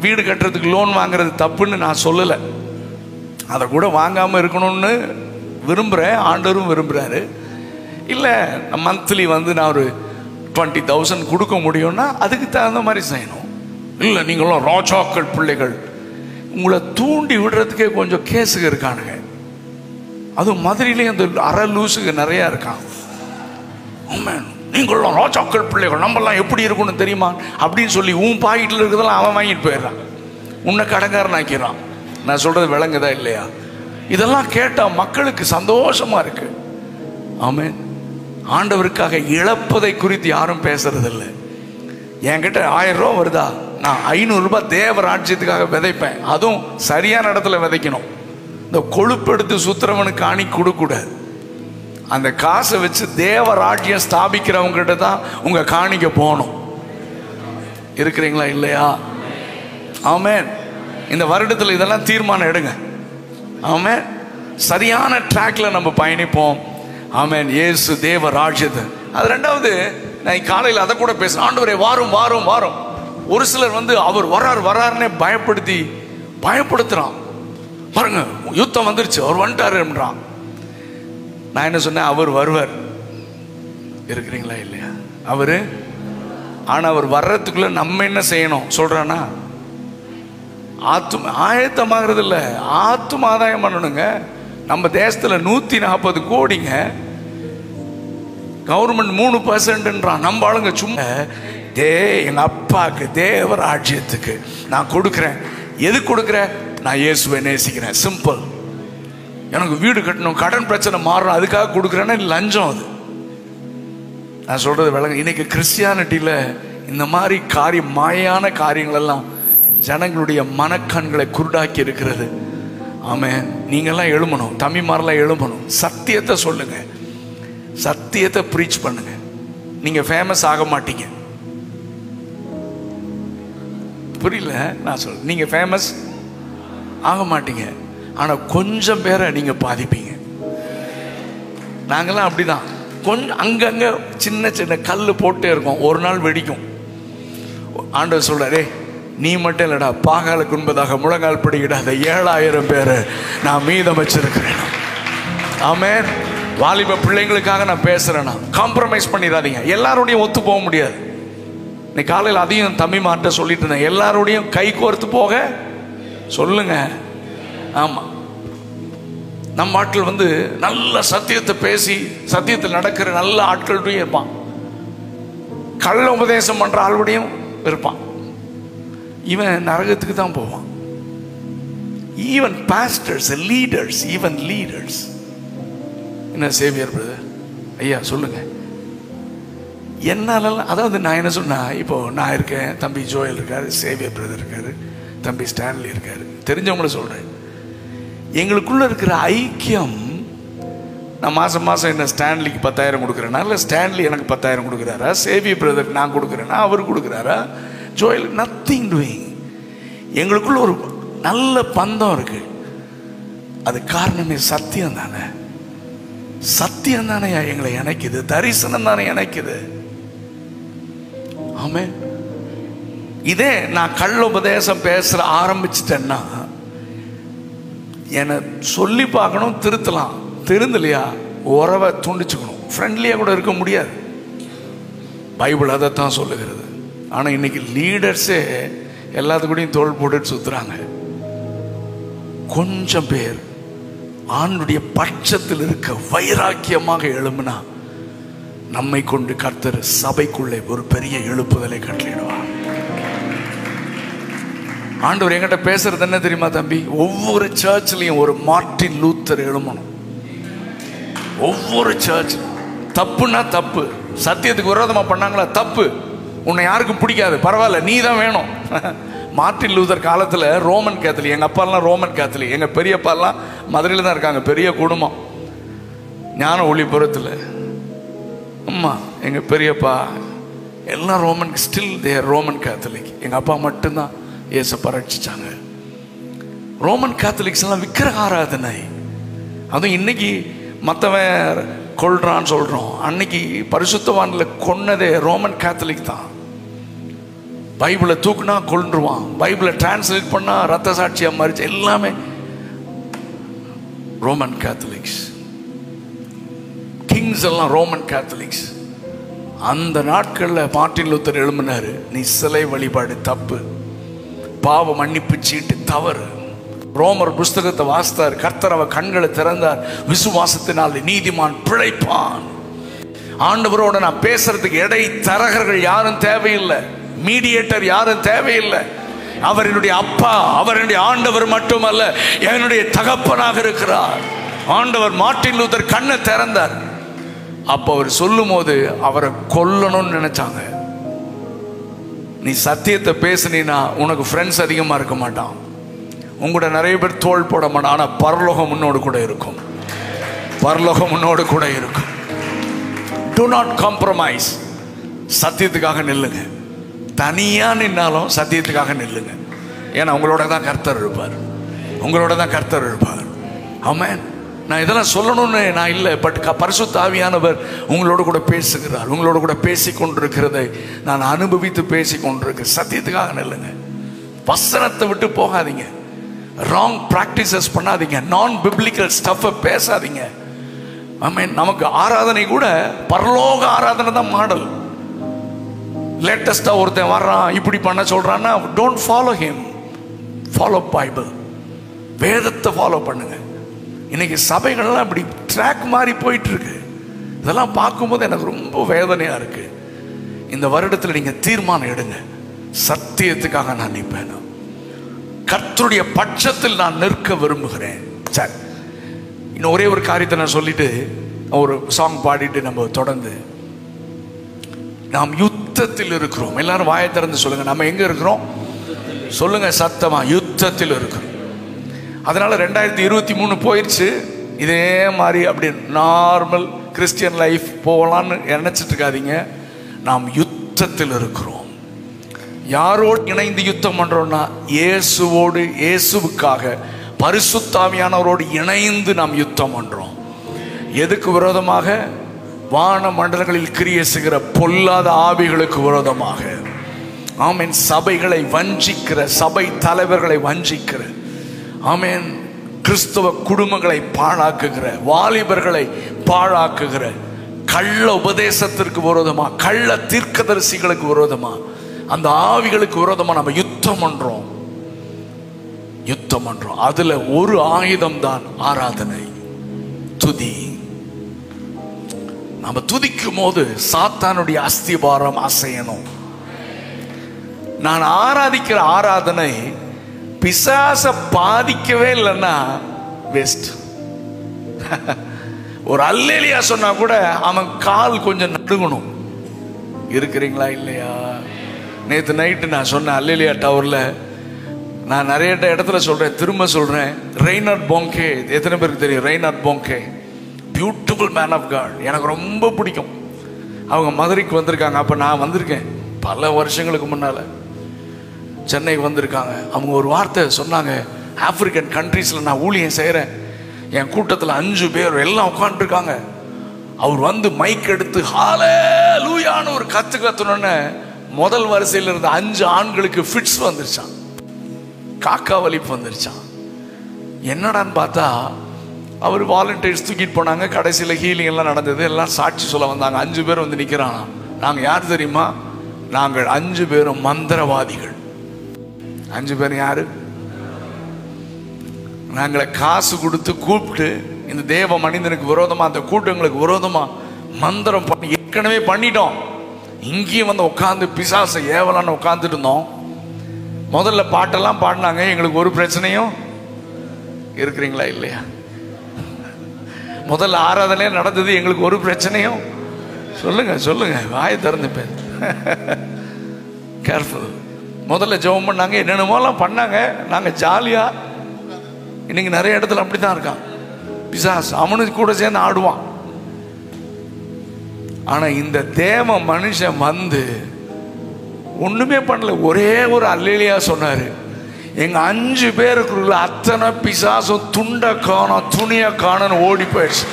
வீடு கட்டுறதுக்கு லோன் வாங்குறது தப்புன்னு நான் சொல்லலை, அதை கூட வாங்காமல் இருக்கணும்னு விரும்புகிறேன், ஆண்டவரும் விரும்புகிறாரு. இல்லை மந்த்லி நான் ஒரு 20,000 கொடுக்க முடியும்னா அதுக்கு தகுந்த மாதிரி செய்யணும். இல்லை நீங்களும் ராஜாக்கள் பிள்ளைகள், உங்களை தூண்டி விடுறதுக்கே கொஞ்சம் கேஸுக்கு இருக்கானுங்க. அதுவும் மதுரையிலேயே அந்த அரை லூசுக்கு நிறையா இருக்கான். நீங்களும் ராஜாக்கள் பிள்ளைகள், நம்மலாம் எப்படி இருக்கணும் தெரியுமா அப்படின்னு சொல்லி உன் பாக்கெட்டில் இருக்கிறதெல்லாம் அவன் வாங்கிட்டு போயிடுறான், உன்னை கடங்காரன் ஆக்கிறான். நான் சொல்றது விளங்குதா இல்லையா? இதெல்லாம் கேட்டால் மக்களுக்கு சந்தோஷமா இருக்கு. ஆமென். ஆண்டவருக்காக இழப்பதை குறித்து யாரும் பேசுறது இல்லை. என்கிட்ட 1000 ரூபா வருதா, நான் 500 ரூபாய் தேவ ராஜ்யத்துக்காக விதைப்பேன். அதுவும் சரியான இடத்துல விதைக்கணும். இந்த கொழுப்பெடுத்து சுத்திரவனுக்கு காணி கொடுக்கூடாது. அந்த காசை வச்சு தேவ ராஜ்யம் ஸ்தாபிக்கிறவங்க கிட்ட தான் உங்க காணிக்க போகணும். இருக்கிறீங்களா இல்லையா? ஆமென். இந்த வருடத்தில் இதெல்லாம் தீர்மானம் எடுங்க. ஆமென். சரியான ட்ராக்ல நம்ம பயணிப்போம். ஆமென். இயேசு தேவ ராஜ்யத்தை. அது ரெண்டாவது, நான் காலையில் அதை கூட பேசுறேன். ஆண்டவரே வாரும் வாரும் வாரும். ஒரு சிலர் அவர் வராருன்னே பயப்படுத்துறான். பாருங்க, யுத்தம் வந்துருச்சு, அவர் வந்துட்டாருன்றான். நான் என்ன சொன்னேன்? அவர் வருவார். இருக்கிறீங்களா இல்லையா? ஆனா அவர் வர்றதுக்குள்ள நம்ம என்ன செய்யணும் சொல்றானா? ஆயத்தமாகிறது இல்லை, ஆத்தும ஆதாயம் பண்ணணுங்க. நம்ம தேசத்துல 140 கோடிங்க, கவர்மெண்ட் 3%. நம்ம ஆளுங்க சும்மா எங்க அப்பாக்கு தேவ ராஜ்யத்துக்கு நான் கொடுக்கிறேன். எது கொடுக்குறேன்? நான் இயேசுவை நேசிக்கிறேன். சிம்பிள். எனக்கு வீடு கட்டணும், கடன் பிரச்சனை மாறணும், அதுக்காக கொடுக்குறேன்னா லஞ்சம் அது. நான் சொல்றது விளங்க. இன்னைக்கு கிறிஸ்டியானிட்டியில இந்த மாதிரி மாயான காரியங்கள் எல்லாம் ஜனங்களுடைய மனக்கண்களை குருடாக்கி இருக்கிறது. ஆமென். நீங்கெல்லாம் எழுமணும், தம்பிமாரெல்லாம் எழுமணும். சத்தியத்தை சொல்லுங்க, சத்தியத்தை ப்ரீச் பண்ணுங்க. நீங்க ஃபேமஸ் ஆக மாட்டீங்க. புரியல நான் சொல்றேன். நீங்க ஃபேமஸ் ஆக மாட்டீங்க, ஆனா கொஞ்சம் பேரை நீங்க பாதிப்பீங்க. நாங்கெல்லாம் அப்படிதான். கொஞ்சம் அங்கங்க சின்ன சின்ன கல் போட்டே இருக்கோம், ஒரு நாள் வெடிக்கும். ஆண்டவர் சொல்றாரே, நீ மட்டும் இல்லடா, பாகாலுக்கு உண்பதாக முழங்கால் படியிடாத 7000 பேரை நான் மீதம் வச்சிருக்கிறேன். ஆமென். வாலிப பிள்ளைங்களுக்காக நான் பேசுறேன்னா காம்ப்ரமைஸ் பண்ணிடாதீங்க. எல்லாரோடையும் ஒத்து போக முடியாது. இன்னைக்கு காலையில் அதையும் தம்பி மாட்ட சொல்லிட்டு இருந்தேன். எல்லாரோடையும் கை கோர்த்து போக சொல்லுங்க. ஆமா, நம்ம ஆட்கள் நல்ல சத்தியத்தை பேசி சத்தியத்தில் நடக்கிற நல்ல ஆட்களுடையும் இருப்பான், கள்ள உபதேசம் பண்ற ஆளுடையும் இருப்பான். இவன் நரகத்துக்கு தான் போவான். Even pastors, leaders, even leaders. என்ன சேவியர் பிரதர் ஐயா சொல்லுங்க. என்னால அதாவது நான் என்ன சொன்னா, இப்போ நான் இருக்கேன், தம்பி ஜோயல் இருக்காரு, சேவியர் பிரதர் இருக்காரு, தம்பி ஸ்டான்லி இருக்காரு, தெரிஞ்சவங்கள சொல்றேன். எங்களுக்குள்ள இருக்கிற ஐக்கியம், நான் மாசம் மாசம் என்ன ஸ்டான்லிக்கு 10,000 கொடுக்குறேன்னா, இல்லை ஸ்டான்லி எனக்கு 10,000 கொடுக்குறாரா, சேவியர் பிரதர் நான் கொடுக்குறேன்னா அவர் கொடுக்குறாரா, ஜோயல் நத்திங் டூயிங். எங்களுக்குள்ள ஒரு நல்ல பந்தம் இருக்கு. அது காரணமே சத்தியம் தானே. சத்தியம் தானே எங்களை இணைக்குது, தரிசனம் தானே இணைக்குது. ஆமே. இதே நான் கள்ள உபதேசம் பேச ஆரம்பிச்சிட்டேன்னா என்னை சொல்லி பார்க்கணும், திருத்தலாம், திருந்தலையா உறவை துண்டிச்சுக்கணும். ஃப்ரெண்ட்லியாக கூட இருக்க முடியாது. பைபிள் அதைத்தான் சொல்லுகிறது. ஆனால் இன்னைக்கு லீடர்ஸே எல்லாத்துக்கூடையும் தோள் போட்டுட்டு சுற்றுறாங்க. கொஞ்சம் பேர் ஆண்டுடைய பட்சத்தில் இருக்க வைராக்கியமாக எழும்பினா நம்மை கொண்டு கர்த்தர் சபைக்குள்ளே ஒரு பெரிய எழுப்புதலை கட்டளையிடுவார். ஆண்டவர் என்கிட்ட பேசுறது என்ன தெரியுமா தம்பி? ஒவ்வொரு சர்ச்லையும் ஒரு மார்ட்டின் லூத்தர் எழுமணும். ஒவ்வொரு சர்ச் தப்புன்னா தப்பு, சத்தியத்துக்கு விரோதமா பண்ணாங்களா தப்பு, உன்னை யாருக்கும் பிடிக்காது, பரவாயில்ல, நீ தான் வேணும். மார்ட்டின் லூதர் காலத்தில் ரோமன் கேத்தலிக், எங்கள் அப்பாலாம் ரோமன் கேத்தலிக், எங்கள் பெரியப்பாலாம் மதுரையில் தான் இருக்காங்க, பெரிய குடும்பம், ஞான ஒளிபுரத்தில். அம்மா எங்கள் பெரியப்பா எல்லாம் Roman, still there Roman Catholic. எங்கள் அப்பா மட்டும்தான் இயேசப்பா ரட்சிச்சாங்க. ரோமன் கேத்தலிக்ஸ் எல்லாம் விக்கிரக ஆராதனை. அதுவும் இன்னைக்கு மற்றவன் கொள்றான்னு சொல்கிறோம், அன்னைக்கு பரிசுத்தவான்களை கொன்னதே ரோமன் கேத்தலிக் தான். பைபிளை தூக்குனா கொன்றுவான், பைபிளை டிரான்ஸ்லேட் பண்ணா ரத்த சாட்சியாக மறிச்சு, எல்லாமே ரோமன் கேத்தலிக்ஸ். கிங்ஸ் எல்லாம் ரோமன் கேத்தலிக்ஸ். அந்த நாட்களில் மார்ட்டின் லூத்தர் எழும்பினாரு, நீ சிலை வழிபாடு தப்பு, பாவ மன்னிப்பு சீட்டு தவறு. ரோமர் புஸ்தகத்தை வாசித்தார், கர்த்தர் அவ கண்களை திறந்தார், விசுவாசத்தினால் நீதிமான் பிழைப்பான். ஆண்டவரோட நான் பேசுறதுக்கு இடை தரகர்கள் யாரும் தேவையில்லை, மீடியேட்டர் யாரும் தேவையில்லை. அவர் என்னுடைய அப்பா, அவர் என்னுடைய ஆண்டவர் மட்டுமல்ல, என்னுடைய தகப்பனாக இருக்கிறார். ஆண்டவர் மார்ட்டின் லூத்தர் கண்ணை திறந்தார். அப்ப அவர் சொல்லும் போது அவரை கொல்லணும்னு நினைச்சாங்க. நீ சத்தியத்தை பேசுனீன்னா உனக்கு ஃப்ரெண்ட்ஸ் அதிகமா இருக்க மாட்டான், உங்களோட நிறைய பேர் தோள் போட மாட்டான். ஆனா பரலோகம் உன்னோடு கூட இருக்கும், பரலோகம் உன்னோடு கூட இருக்கும். To not compromise. சத்தியத்துக்காக நில்லுங்க. தனியா நின்னாலும் சத்தியத்துக்காக நில்லுங்க. ஏன்னா உங்களோட தான் கர்த்தர் இருப்பார், உங்களோட தான் கர்த்தர் இருப்பார். ஆமென். நான் இதெல்லாம் சொல்லணும்னு நான் இல்லை, பட் பரிசுத்த ஆவியானவர் உங்களோட கூட பேசுகிறார். உங்களோட கூட பேசி கொண்டிருக்கிறதை நான் அனுபவித்து பேசி கொண்டிருக்கிறேன். சத்தியத்துக்காக நில்லுங்க. வசனத்தை விட்டு போகாதீங்க, ராங் பிராக்டிசஸ் பண்ணாதீங்க, நான் பிப்ளிக்கல் ஸ்டஃப்பை பேசாதீங்க. ஆமென். நமக்கு ஆராதனை கூட பரலோக ஆராதனை தான் மாடல். லேட்டஸ்டா ஒருத்தன் வர்றான், இப்படி பண்ண சொல்றான்னா, don't follow him, follow Bible, வேதத்தை ஃபாலோ பண்ணுங்க. இன்னைக்கு சபைகள்லாம் இப்படி ட்ராக் மாதிரி போயிட்டு இருக்கு. இதெல்லாம் பார்க்கும்போது எனக்கு ரொம்ப வேதனையா இருக்கு. இந்த வருடத்தில் நீங்க தீர்மானம் எடுங்க, சத்தியத்துக்காக நான் நிற்பேன், கர்த்தருடைய பட்சத்தில் நான் நிற்க விரும்புகிறேன். சரி, இன்னும் ஒரே ஒரு காரியத்தை நான் சொல்லிட்டு ஒரு சாங் பாடிட்டு நம்ம தொடர்ந்து. நாம் யுத்தத்தில் இருக்கிறோம். எல்லாரும் வாயை திறந்து சொல்லுங்க, நம்ம எங்க இருக்கிறோம் சொல்லுங்க சத்தமா. யுத்தத்தில் இருக்கிறோம். அதனால 2023 போயிடுச்சு, இதே மாதிரி அப்படி நார்மல் கிறிஸ்டியன் லைஃப் போகலான்னு நினைச்சிட்டு இருக்காதீங்க. நாம் யுத்தத்தில் இருக்கிறோம். யாரோடு இணைந்து யுத்தம் பண்றோம்னா இயேசுவோடு, இயேசுவுக்காக பரிசுத்த ஆவியானவரோடு இணைந்து நாம் யுத்தம் பண்றோம். எதுக்கு விரோதமாக? வான மண்டலங்களில் கிரியை செய்கிற பொல்லாத ஆவிகளுக்கு விரோதமாக. ஆமென். சபைகளை வஞ்சிக்கிற, சபை தலைவர்களை வஞ்சிக்கிற, ஆமென், கிறிஸ்தவ குடும்பங்களை பாழாக்குகிற, வாலிபர்களை பாழாக்குகிற கள்ள உபதேசத்திற்கு விரோதமா, கள்ள தீர்க்கதரிசிகளுக்கு விரோதமா, அந்த ஆவிகளுக்கு விரோதமா நம்ம யுத்தம் பண்றோம், யுத்தம் பண்றோம். அதுல ஒரு ஆயுதம் தான் ஆராதனை, துதி. நம்ம துதிக்கும் போது சாத்தானுடைய அஸ்திபாரம் அசையணும். நான் ஆராதிக்கிற ஆராதனை பிசாச பாதிக்கவே இல்லைன்னா வேஸ்ட். ஒரு அல்லேலியா சொன்னா கூட அவன் கால் கொஞ்சம் நடுங்கணும். இருக்கிறீங்களா இல்லையா? நேற்று நைட்டு நான் சொன்னேன் அல்லேலியா டவர்ல, நான் நிறைய இடத்துல சொல்றேன், திரும்ப சொல்றேன். ரெய்னார்ட் போங்கே, எத்தனை பேருக்கு தெரியும் ரெய்னார்ட் போங்கே? பியூட்டிஃபுல் மேன் ஆஃப் காட், எனக்கு ரொம்ப பிடிக்கும். அவங்க மதுரைக்கு வந்திருக்காங்க. அப்போ நான் வந்திருக்கேன் பல வருஷங்களுக்கு முன்னால், சென்னைக்கு வந்திருக்காங்க. அவங்க ஒரு வார்த்தை சொன்னாங்க, ஆப்பிரிக்கன் கண்ட்ரீஸில் நான் ஊழியம் செய்கிறேன், என் கூட்டத்தில் 5 பேர் எல்லாம் உட்காந்துருக்காங்க. அவர் வந்து மைக் எடுத்து ஹல்லேலூயான்னு ஒரு கத்துனோன்னு முதல் வரிசையில் இருந்த 5 ஆண்களுக்கு ஃபிட்ஸ் வந்துருச்சான், காக்கா வலிப்பு வந்துருச்சான். என்னடான்னு பார்த்தா அவர் வாலண்டியர்ஸ் தூக்கிட்டு போனாங்க. கடைசியில் ஹீலிங் எல்லாம் நடந்தது. எல்லாம் சாட்சி சொல்ல வந்தாங்க. 5 பேர் வந்து நிற்கிறானா. நாங்கள் யார் தெரியுமா? நாங்கள் 5 பேரும் மந்திரவாதிகள். 5 பேர் யாரு? நாங்களை காசு கொடுத்து கூப்பிட்டு இந்த தேவ மனிதனுக்கு விரோதமா, அந்த கூட்டங்களுக்கு விரோதமா மந்திரம் பண்ணி ஏற்கனவே பண்ணிட்டோம். இங்கேயும் வந்து உட்காந்து பிசாசை ஏவலான்னு உட்காந்துட்டு இருந்தோம். முதல்ல பாட்டெல்லாம் பாடினாங்க. எங்களுக்கு ஒரு பிரச்சனையும் இருக்கிறீங்களா இல்லையா? முதல்ல ஆராதனையே நடந்தது. எங்களுக்கு ஒரு பிரச்சனையும் சொல்லுங்க சொல்லுங்க, வாயை திறந்துப்பேன். கேர்ஃபுல். முதல்ல ஜெபம் பண்ணாங்க, என்னென்னமோலாம் பண்ணாங்க. நாங்கள் ஜாலியா. இன்னைக்கு நிறைய இடத்துல அப்படித்தான் இருக்கான் பிசாசு. அவனுக்கு கூட சேர்ந்து ஆடுவான். ஆனா இந்த தேவ மனுஷன் வந்து ஒண்ணுமே பண்ணல. ஒரே ஒரு அல்லேலியா சொன்னாரு. எங்க 5 பேருக்குள்ள அத்தனை பிசாசும் துண்ட காணோம், துணிய காணோன்னு ஓடி போயிடுச்சு.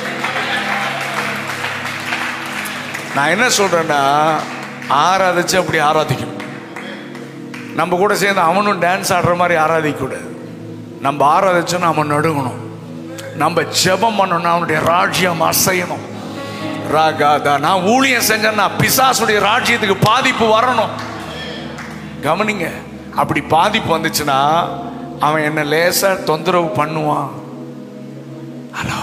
நான் என்ன சொல்றேன்னா, ஆராதிச்சு அப்படி ஆராதிக்கணும். நம்ம கூட சேர்ந்து அவனும் டான்ஸ் ஆடுற மாதிரி ஆராதிக்க கூடாது. நம்ம ஆராதிச்சோன்னா அவன் நடுங்கணும். நம்ம ஜெபம் பண்ணணும், அவனுடைய ராஜ்யம் அசையணும். ராகாதா, நான் ஊழியம் செஞ்சேன்னா பிசாசுடைய ராஜ்யத்துக்கு பாதிப்பு வரணும். கவனிங்க, அப்படி பாதிப்பு வந்துச்சுன்னா அவன் என்ன லேசா தொந்தரவு பண்ணுவான். ஹலோ,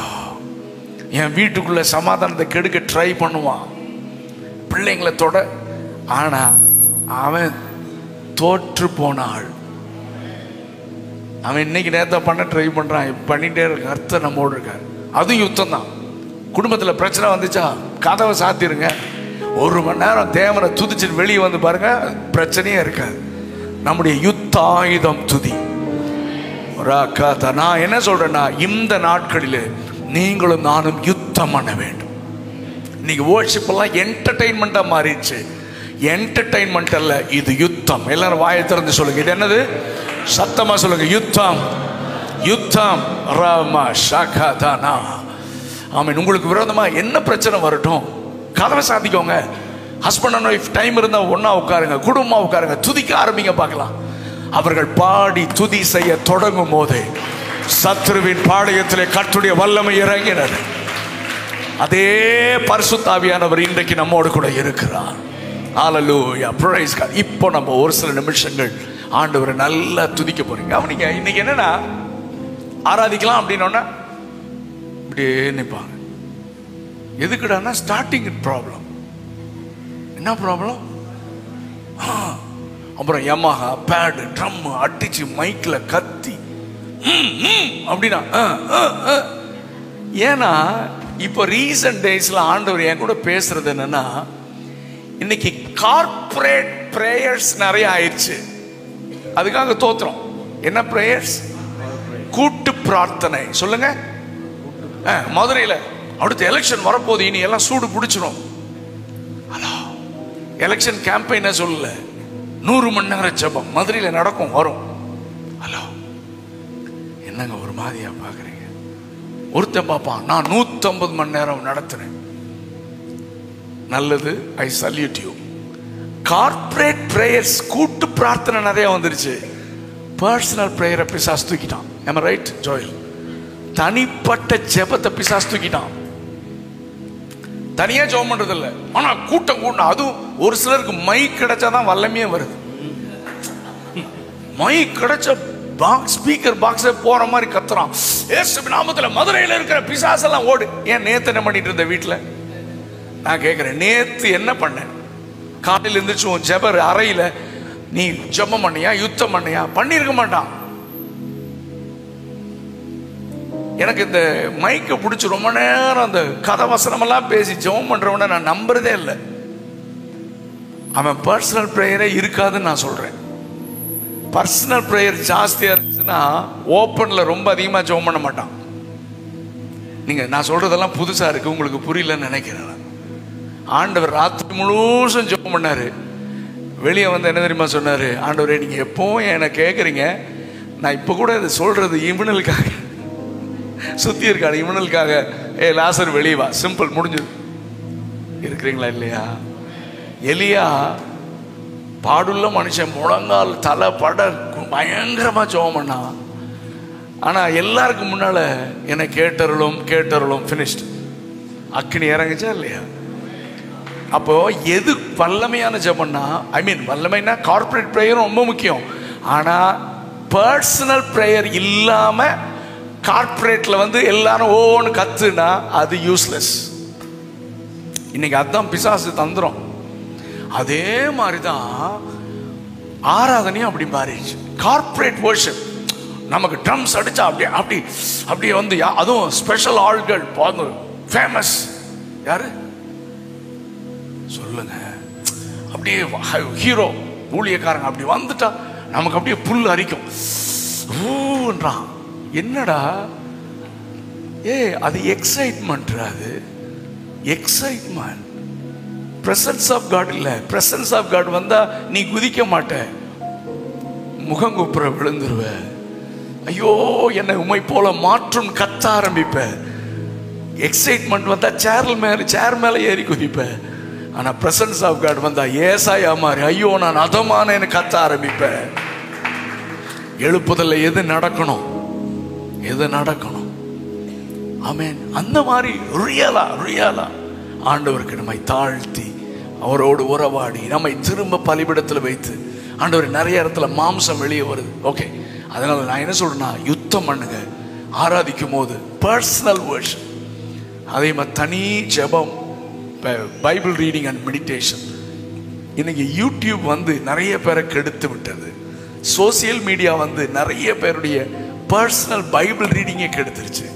என் வீட்டுக்குள்ள சமாதானத்தை கெடுக்க ட்ரை பண்ணுவான், பிள்ளைங்களை தொட. ஆனா அவன் தோற்று போனாள். அவன் இன்னைக்கு நேரத்தை பண்ண ட்ரை பண்றான், பண்ணிட்டே இருக்க. அர்த்தம் நம்மோடு இருக்கார். அதுவும் யுத்தம் தான். குடும்பத்தில் பிரச்சனை வந்துச்சா கதவை சாத்திருங்க. 1 மணி நேரம் தேவனை துதிச்சுட்டு வெளியே வந்து பாருங்க, பிரச்சனையே இருக்காது. நம்முடைய யுத்த ஆயுதம் துதி. நான் என்ன சொல்றேன்னா, இந்த நாட்களில் நீங்களும் நானும் யுத்தம் பண்ண வேண்டும். இன்னைக்கு வொர்ஷிப் எல்லாம் என்டர்டெயின்மெண்டா மாறிடுச்சு. என்டர்டெயின்மெண்ட் அல்ல, இது யுத்தம். எல்லாரும் வாயை திறந்து சொல்லுங்க, இது என்னது? சத்தமா சொல்லுங்க, யுத்தம். யுத்தம். ராமா ஷாகாதானா. ஆமென். உங்களுக்கு விரோதமா என்ன பிரச்சனை வரட்டும், கதவை சாத்திக்கோங்க. ஹஸ்பண்ட் அண்ட் ஒய்ஃப் டைம் இருந்தா ஒன்னா உட்காருங்க, குடும்பமா உட்காருங்க, துதிக்க ஆரம்பிங்க. பார்க்கலாம். அவர்கள் பாடி துதி செய்ய தொடங்கும் போது சத்ருவின் பாளையத்திலே கர்த்தருடைய வல்லமை இறங்கினது. அதே பரிசுத்த ஆவியானவர் இன்றைக்கு நம்மோடு கூட இருக்கிறார். ஹல்லேலூயா, பிரைஸ் காட். இப்போ நம்ம ஒரு சில நிமிஷங்கள் ஆண்டவரை நல்லா துதிக்க போறீங்க. அவனிங்க இன்னைக்கு என்னன்னா, ஆராதிக்கலாம் அப்படின்னா இப்படியே நிற்பாங்க. எதுக்குடான்னா ஸ்டார்டிங் ப்ராப்ளம். என்ன ப்ராப்ளம்? அப்புறம் யமஹா பேடு ட்ரம் அடிச்சு மைக்ல கத்தி அப்படின்னா. ஏன்னா இப்போ ரீசன்ட் டேஸ்ல ஆண்டவர் என் கூட பேசுறது என்னன்னா, இன்னைக்கு கார்ப்பரேட் பிரேயர்ஸ் நிறைய ஆயிடுச்சு. அதுக்காக தோத்துறோம். என்ன பிரேயர்ஸ்? கூட்டு பிரார்த்தனை. சொல்லுங்க. மதுரையில் அடுத்த எலெக்ஷன் வரப்போது, இனி எல்லாம் சூடு பிடிச்சிரும். ஹலோ, எலெக்ஷன் கேம்பெயின சொல்லல, 100 மணி நேரம் ஜெபம் மதுரையில் நடக்கும், வரும். ஹலோ, என்னங்க ஒரு மாதிரியா பாக்குறீங்க? ஒருத்தன் பாப்பான், நான் 150 மணி நேரம் நடத்துறேன். நல்லது, ஐ சல்யூட் யூ. கார்ப்பரேட் பிரேயர்ஸ், கூட்டு பிரார்த்தனை நிறைய வந்துருச்சு. பர்சனல் பிரேயரை பிசாசு தூக்கிட்டான். am I right Joel? தனிப்பட்ட ஜெபத்தை பிசாசு தூக்கிட்டான். தனியா ஜெபம் பண்றது இல்ல, ஆனா கூட்டம் கூட்டம். அதுவும் ஒரு சிலருக்கு மைக் கிடைச்சாதான் வல்லமையே வருது. மைக் கிடைச்ச ஸ்பீக்கர் பாக்ஸே போற மாதிரி கத்துறான். இயேசு நாமத்துல மதுரையில இருக்கிற பிசாசெல்லாம் ஓடு. ஏன் நேத்து என்ன பண்ணிட்டு இருந்த வீட்டுல? நான் கேட்கிறேன், நேத்து என்ன பண்ண? காலையில் இருந்துச்சு உன் ஜெபர் அறையில நீ ஜெபம் பண்ணியா, யுத்தம் பண்ணியா? பண்ணிருக்க மாட்டான். எனக்கு இந்த மைக்கை பிடிச்சி ரொம்ப நேரம் அந்த கதை வசனமெல்லாம் பேசி ஜெபம் பண்றவன நான் நம்புறதே இல்லை. அவன் பர்சனல் பிரேயரே இருக்காதுன்னு நான் சொல்றேன். பர்சனல் பிரேயர் ஜாஸ்தியா இருந்துச்சுன்னா ஓப்பன்ல ரொம்ப அதிகமா ஜெபம் பண்ண மாட்டான். நீங்க நான் சொல்றதெல்லாம் புதுசா இருக்கு, உங்களுக்கு புரியலன்னு நினைக்கிறேன். ஆண்டவர் ராத்திரி முழுசும் ஜெபம் பண்ணாரு. வெளியே வந்து என்ன தெரியுமா சொன்னாரு? ஆண்டவரே, நீங்க எப்பவும் என்ன கேட்குறீங்க, நான் இப்போ கூட இதை சொல்றது இவனுக்காக, சுத்தி இருக்காரு இவனுக்காக. லாசர் வெளியே வா, சிம்பிள், முடிஞ்சது. இருக்கிறீங்களா இல்லையா? எலியா பாடுள்ள மனுஷன், முழங்கால் தலை பட பயங்கரமா ஜெபம் பண்ணான். ஆனால் எல்லாருக்கும் முன்னால் என்னை கேட்டருளும் ஃபினிஷ்டு. அக்கினி இறங்குச்சா இல்லையா? அப்போ எது வல்லமையான ஜெபம்னா, வல்லமைனா கார்பரேட் ப்ரேயரும் ரொம்ப முக்கியம். ஆனால் பர்சனல் ப்ரேயர் இல்லாமல் கார்பரேட்ல எல்லாரும் ஓன்னு கத்துனா அது யூஸ்லெஸ். இன்னைக்கு அதுதான் பிசாசு தந்திரம். அதே மாதிரிதான் ஆராதனையும் அப்படி மாறிடுச்சு. கார்பரேட் வர்ஷிப், நமக்கு ட்ரம்ஸ் அடிச்சா அப்படியே அதுவும் ஸ்பெஷல் ஆள்கள் ஃபேமஸ். யாரு சொல்லுங்க? அப்படியே ஹீரோ ஊழியக்காரங்க அப்படி வந்துட்டா நமக்கு அப்படியே புல் அரிக்கும். ஊன்றான். என்னடா அது எக்ஸைட்மெண்ட். அது எக்ஸைட்மெண்ட். பிரசன்ஸ் ஆஃப் காட் இல்ல. பிரசன்ஸ் ஆஃப் காட் வந்தா நீ குதிக்க மாட்ட, முகங்குப்புற விழுந்துருவ. ஐயோ என்னை உமை போல மாற்றும் கத்த ஆரம்பிப்ப. எக்ஸைட்மெண்ட் வந்தா சேர் மேல ஏறி குதிப்ப. ஆனா பிரசன்ஸ் ஆஃப் காட் வந்தா ஏசாயா மாதிரி ஐயோ நான் அதமான கத்த ஆரம்பிப்ப. எழுப்புதல்ல எது நடக்கணும்? ஆமென். அந்த மாதிரி ரியலா ஆண்டவருக்கு நம்மை தாழ்த்தி அவரோடு உறவாடி நம்மை திரும்ப பலிபிடத்தில் வைத்து, ஆண்டவர் நிறைய இடத்துல மாம்சம் வெளியே வருது. ஓகே, அதனால நான் என்ன சொல்றேன்னா, யுத்தம் பண்ணுங்க ஆராதிக்கும் போது. பர்சனல் வர்ஷிப், அதே மாதிரி தனி ஜெபம், பைபிள் ரீடிங் அண்ட் மெடிடேஷன். இன்னைக்கு யூடியூப் நிறைய பேரை கெடுத்து விட்டது. சோசியல் மீடியா நிறைய பேருடைய பர்சனல் பைபிள் ரீடிங்கே கெடுத்துருச்சு.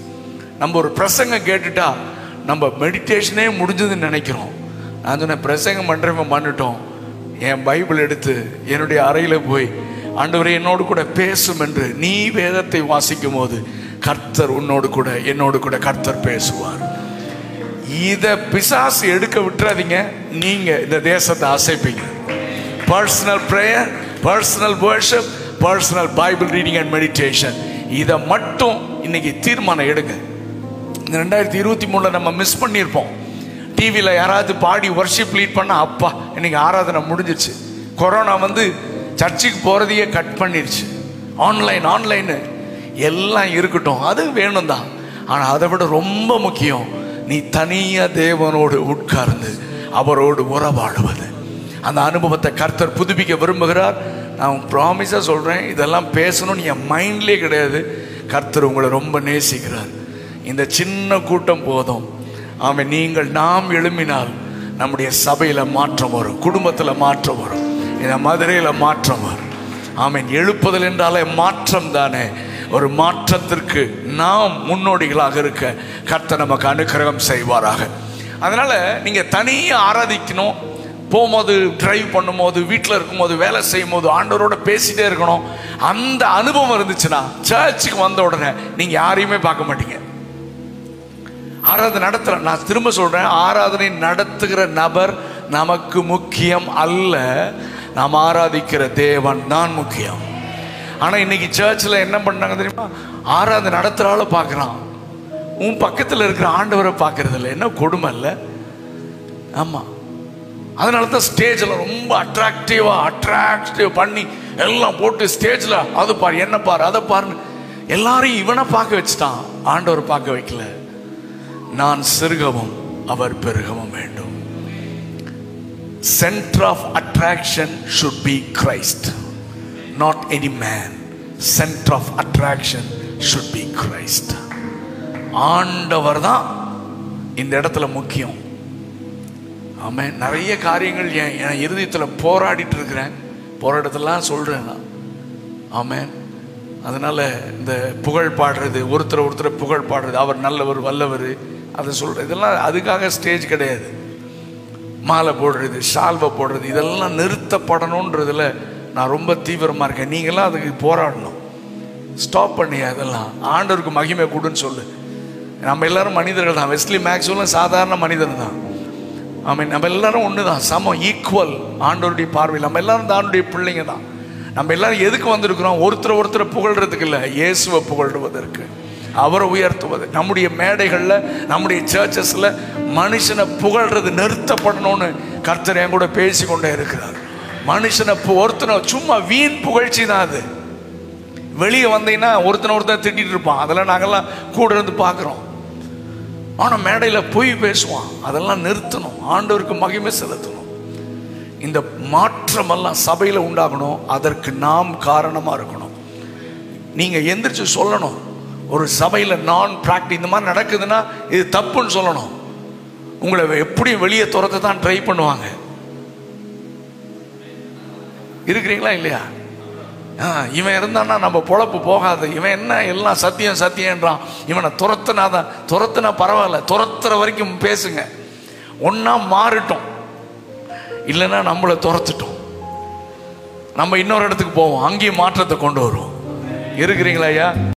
நம்ம ஒரு பிரசங்கம் கேட்டுட்டா நம்ம மெடிடேஷனே முடிஞ்சதுன்னு நினைக்கிறோம். நான் சொன்ன பிரசங்கம் பண்ணுறவன் பண்ணிட்டோம். என் பைபிள் எடுத்து என்னுடைய அறையில் போய் ஆண்டவரே என்னோடு கூட பேசும் என்று நீ வேதத்தை வாசிக்கும் போது கர்த்தர் என்னோடு கூட கர்த்தர் பேசுவார். இதை பிசாசு எடுக்க விட்டுறாதீங்க. நீங்க இந்த தேசத்தை அசைப்பீங்க. Personal prayer, personal worship, personal Bible reading and meditation, இதை மட்டும் இன்னைக்கு தீர்மானம் எடுங்க. இந்த 2023 நம்ம மிஸ் பண்ணியிருப்போம். டிவியில் யாராவது பாடி வர்ஷிப் லீட் பண்ணா அப்பா இன்னைக்கு ஆராதனை முடிஞ்சிருச்சு. கொரோனா சர்ச்சுக்கு போறதையே கட் பண்ணிருச்சு. ஆன்லைன் எல்லாம் இருக்கட்டும், அது வேணும் தான். ஆனால் அதை விட ரொம்ப முக்கியம், நீ தனியா தேவனோடு உட்கார்ந்து அவரோடு உறவாடுவது. அந்த அனுபவத்தை கர்த்தர் புதுப்பிக்க விரும்புகிறார். நான் ப்ராமிஸாக சொல்கிறேன், இதெல்லாம் பேசணும்னு என் மைண்ட்லேயே கிடையாது. கர்த்தர் உங்களை ரொம்ப நேசிக்கிறார். இந்த சின்ன கூட்டம் போதும். நாம் எழும்பினால் நம்முடைய சபையில் மாற்றம் வரும், குடும்பத்தில் மாற்றம் வரும், இந்த மதுரையில் மாற்றம் வரும். எழுப்புதல் என்றாலே மாற்றம் தானே. ஒரு மாற்றத்திற்கு நாம் முன்னோடிகளாக இருக்க கர்த்தர் நமக்கு அனுக்கிரகம் செய்வாராக. அதனால நீங்க தனியாக ஆராதிக்கணும். போகும்போது, டிரைவ் பண்ணும்போது, வீட்டில் இருக்கும்போது, வேலை செய்யும் போது ஆண்டவரோட பேசிட்டே இருக்கணும். அந்த அனுபவம் இருந்துச்சுன்னா சர்ச்சுக்கு வந்த உடனே நீங்க யாரையுமே பார்க்க மாட்டீங்க. ஆராதனை நடத்துற, நான் திரும்ப சொல்றேன், ஆராதனை நடத்துகிற நபர் நமக்கு முக்கியம் அல்ல, நாம் ஆராதிக்கிற தேவன் தான் முக்கியம். ஆனா இன்னைக்கு சர்ச்சில் என்ன பண்ணாங்க தெரியுமா? ஆராதனை நடத்துறால பார்க்கறான், உன் பக்கத்தில் இருக்கிற ஆண்டவரை பார்க்கறது இல்லை. என்ன கொடுமை இல்லை? ஆமா, அதனால தான் ஸ்டேஜில் ரொம்ப அட்ராக்டிவ் பண்ணி எல்லாம் போட்டு ஸ்டேஜில் அது பாரு, என்ன பாரு, அதை பாருன்னு எல்லாரையும் இவனை பார்க்க வச்சுட்டான், ஆண்டவர் பார்க்க வைக்கல. நான் சிறுகவும் அவர் பெருகவும் வேண்டும். Centre of attraction should be Christ, not any man. Center of attraction should be Christ. ஆண்டவர் தான் இந்த இடத்துல முக்கியம். ஆமென். நிறைய காரியங்கள் என் இருதயத்தில் போராடிட்டு இருக்கிறேன், போராட்டத்தெல்லாம் சொல்றேன் நான். ஆமென். அதனால இந்த புகழ் பாடுறது, ஒருத்தர் புகழ் பாடுறது, அவர் நல்லவர் வல்லவர், அதை சொல்றது, இதெல்லாம் அதுக்காக ஸ்டேஜ் கிடையாது. மாலை போடுறது, ஷால்வை போடுறது, இதெல்லாம் நிறுத்தப்படணுன்றதுல நான் ரொம்ப தீவிரமா இருக்கேன். நீங்களாம் அதுக்கு போராடணும். ஸ்டாப் பண்ணியா அதெல்லாம். ஆண்டவருக்கு மகிமை கூடுன்னு சொல்லு. நம்ம எல்லாரும் மனிதர்கள் தான். வெஸ்லி மேக்ஸ்வெல்லும் சாதாரண மனிதன் தான். நம்ம எல்லாரும் ஒன்று தான், சமம், ஈக்குவல் ஆண்டவருடைய பார்வையில். நம்ம எல்லாரும் தானுடைய பிள்ளைங்க தான். நம்ம எல்லாரும் எதுக்கு வந்திருக்கிறோம்? ஒருத்தரை புகழ்றதுக்கு இல்லை, இயேசுவை புகழ்வதற்கு, அவரை உயர்த்துவது. நம்முடைய மேடைகளில், நம்முடைய சர்ச்சஸ்ல மனுஷனை புகழ்றது நிறுத்தப்படணும்னு கர்த்தர் என் கூட பேசி கொண்டே இருக்கிறார். மனுஷனை ஒருத்தனை சும்மா வீண் புகழ்ச்சி தான் அது. வெளியே வந்தீங்கன்னா ஒருத்தன் திட்டிட்டு இருப்பான், அதெல்லாம் நாங்கெல்லாம் கூட இருந்து பார்க்குறோம். ஆனால் மேடையில் பொய் பேசுவான், அதெல்லாம் நிறுத்தணும், ஆண்டவருக்கு மகிமை செலுத்தணும். இந்த மாற்றமெல்லாம் சபையில் உண்டாகணும், அதற்கு நாம் காரணமாக இருக்கணும். நீங்கள் எந்திரிச்சு சொல்லணும். ஒரு சபையில் நான் ப்ராக்டிஸ் இந்த மாதிரி நடக்குதுன்னா இது தப்புன்னு சொல்லணும். உங்களை எப்படியும் வெளியே துரத்த தான் ட்ரை பண்ணுவாங்க. இருக்கிறீங்களா இல்லையா? இவன் இருந்தான்னா நம்ம பொழப்பு போகாது, இவன் என்ன எல்லாம் சத்தியம் சத்தியன்றான், இவனை துரத்துனா பரவாயில்ல, துரத்துற வரைக்கும் பேசுங்க. ஒன்னா மாறிட்டோம், இல்லைன்னா நம்மளை துரத்துட்டோம், நம்ம இன்னொரு இடத்துக்கு போவோம், அங்கேயும் மாற்றத்தை கொண்டு வருவோம். இருக்கிறீங்களா ஐயா?